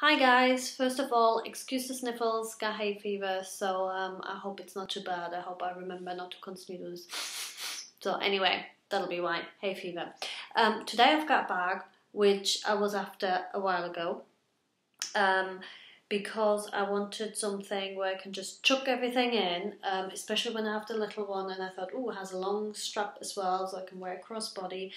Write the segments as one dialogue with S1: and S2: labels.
S1: Hi guys, first of all, excuse the sniffles, got hay fever, so I hope it's not too bad. I hope I remember not to continue this. So anyway, that'll be why, hay fever. Today I've got a bag, which I was after a while ago, because I wanted something where I can just chuck everything in, especially when I have the little one, and I thought, oh, it has a long strap as well, so I can wear it crossbody.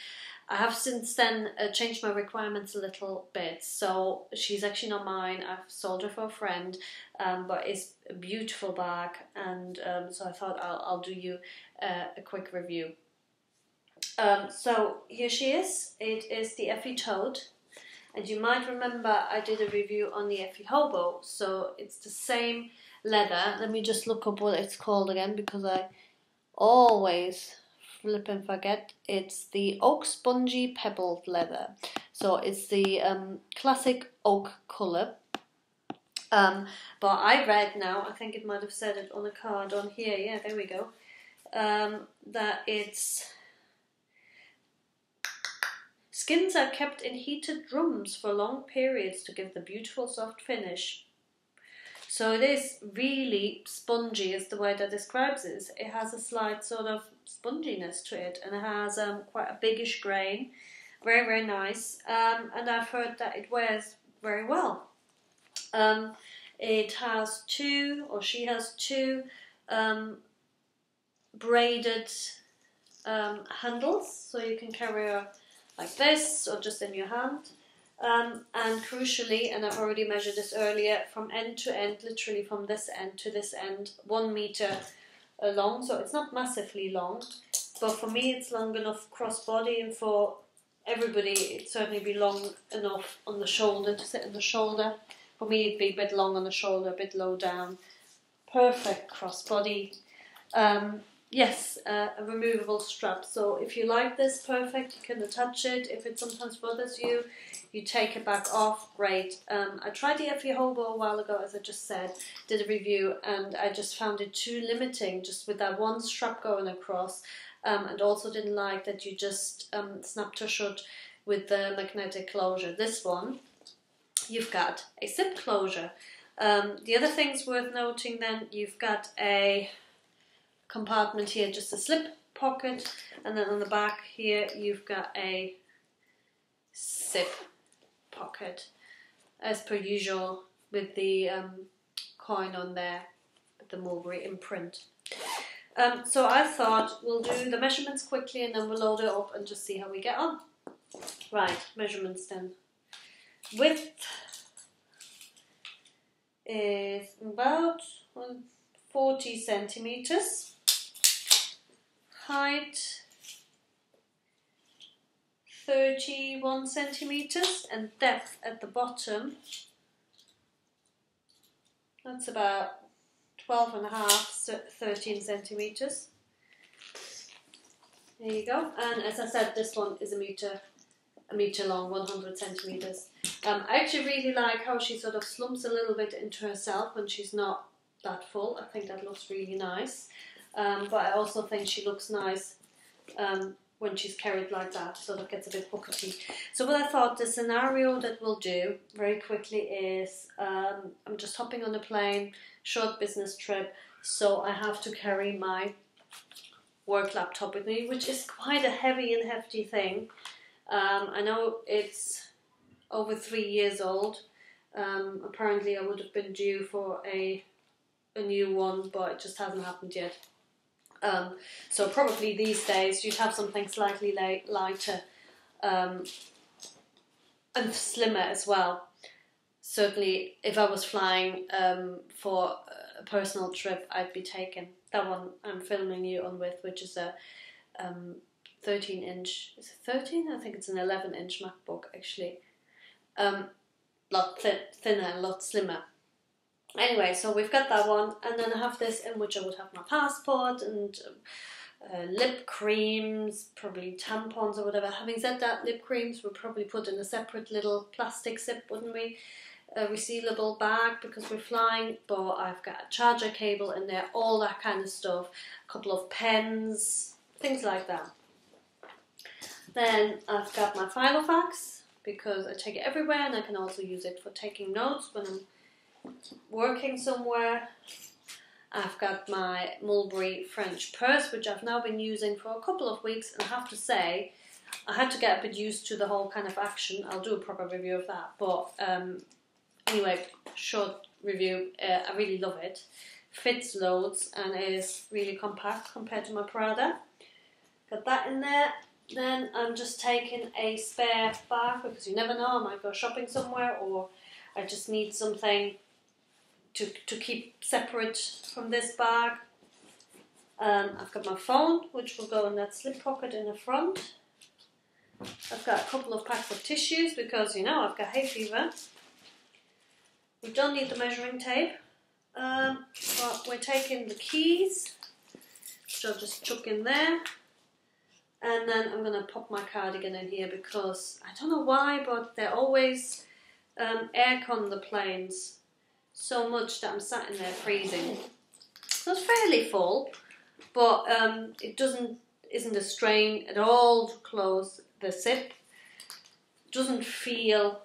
S1: I have since then changed my requirements a little bit, so she's actually not mine. I've sold her for a friend, but it's a beautiful bag, and so I thought I'll do you a quick review. So here she is. It is the Effie Tote, and you might remember I did a review on the Effie Hobo, so it's the same leather. Let me just look up what it's called again, because I always flip and forget. It's the oak spongy pebbled leather, so it's the classic oak colour, but I read now, I think it might have said it on a card on here, yeah, there we go, that it's skins are kept in heated drums for long periods to give the beautiful soft finish. So it is really spongy, is the way that describes it. It has a slight sort of sponginess to it, and it has quite a biggish grain. Very, very nice. And I've heard that it wears very well. It has two, or she has two, braided handles, so you can carry her like this, or just in your hand. And crucially, and I've already measured this earlier, from end to end, literally from this end to this end, 1 meter long, so it's not massively long, but for me it's long enough crossbody, and for everybody it'd certainly be long enough on the shoulder, to sit on the shoulder. For me it'd be a bit long on the shoulder, a bit low down. Perfect crossbody. Yes, a removable strap, so if you like this, perfect, you can attach it. If it sometimes bothers you, you take it back off, great. I tried the Effie Hobo a while ago, as I just said, did a review, and I just found it too limiting, just with that one strap going across, and also didn't like that you just snapped her shut with the magnetic closure. This one, you've got a zip closure. The other things worth noting then, you've got a compartment here, just a slip pocket, and then on the back here you've got a zip pocket, as per usual, with the coin on there, with the Mulberry imprint. So I thought we'll do the measurements quickly, and then we'll load it up and just see how we get on. Right, measurements then. Width is about 40 centimeters. Height 31 centimeters, and depth at the bottom, that's about 12 and a half, 13 centimeters. There you go. And as I said, this one is a meter long, 100 centimeters. I actually really like how she sort of slumps a little bit into herself when she's not that full. I think that looks really nice. But I also think she looks nice when she's carried like that, sort of gets a bit buckety. So what I thought, the scenario that we'll do very quickly is, I'm just hopping on a plane, short business trip, so I have to carry my work laptop with me, which is quite a heavy and hefty thing. I know it's over 3 years old. Apparently I would have been due for a new one, but it just hasn't happened yet. So probably these days you'd have something slightly lighter and slimmer as well. Certainly if I was flying for a personal trip, I'd be taking that one I'm filming you on with, which is a 13 inch, is it 13? I think it's an 11 inch MacBook actually. Lot thinner, a lot slimmer. Anyway, so we've got that one, and then I have this in which I would have my passport and lip creams, probably tampons or whatever. Having said that, lip creams we'll probably put in a separate little plastic zip, wouldn't we? A resealable bag because we're flying, but I've got a charger cable in there, all that kind of stuff, a couple of pens, things like that. Then I've got my Filofax, because I take it everywhere, and I can also use it for taking notes when I'm working somewhere. I've got my Mulberry French purse, which I've now been using for a couple of weeks, and I have to say, I had to get a bit used to the whole kind of action. I'll do a proper review of that, but anyway, short review. I really love it. Fits loads and is really compact compared to my Prada. Got that in there. Then I'm just taking a spare bag because you never know, I might go shopping somewhere or I just need something to keep separate from this bag. I've got my phone, which will go in that slip pocket in the front. I've got a couple of packs of tissues because, you know, I've got hay fever. We don't need the measuring tape. But we're taking the keys, which I'll just chuck in there. And then I'm going to pop my cardigan in here because I don't know why, but they're always aircon the planes so much that I'm sat in there freezing. So it's fairly full, but it isn't a strain at all to close the zip. Doesn't feel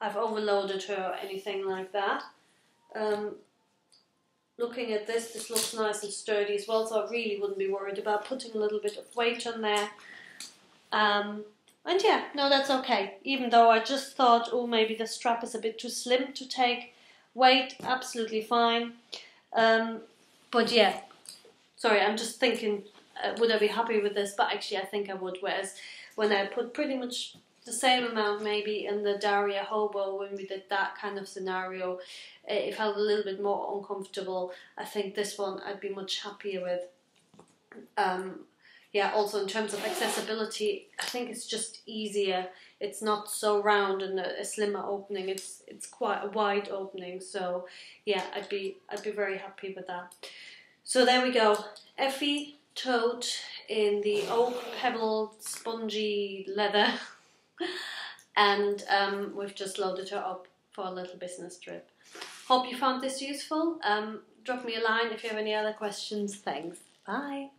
S1: I've overloaded her or anything like that. Looking at this looks nice and sturdy as well, so I really wouldn't be worried about putting a little bit of weight on there. And yeah, no, that's okay. Even though I just thought, oh, maybe the strap is a bit too slim to take weight, absolutely fine. But yeah, sorry, I'm just thinking, would I be happy with this? But actually I think I would, whereas when I put pretty much the same amount maybe in the Daria Hobo when we did that kind of scenario, it felt a little bit more uncomfortable. I think this one I'd be much happier with. Yeah, also in terms of accessibility, I think it's just easier. It's not so round and a slimmer opening. It's quite a wide opening. So yeah, I'd be very happy with that. So there we go. Effie Tote in the oak pebbled spongy leather. And we've just loaded her up for a little business trip. Hope you found this useful. Drop me a line if you have any other questions. Thanks. Bye.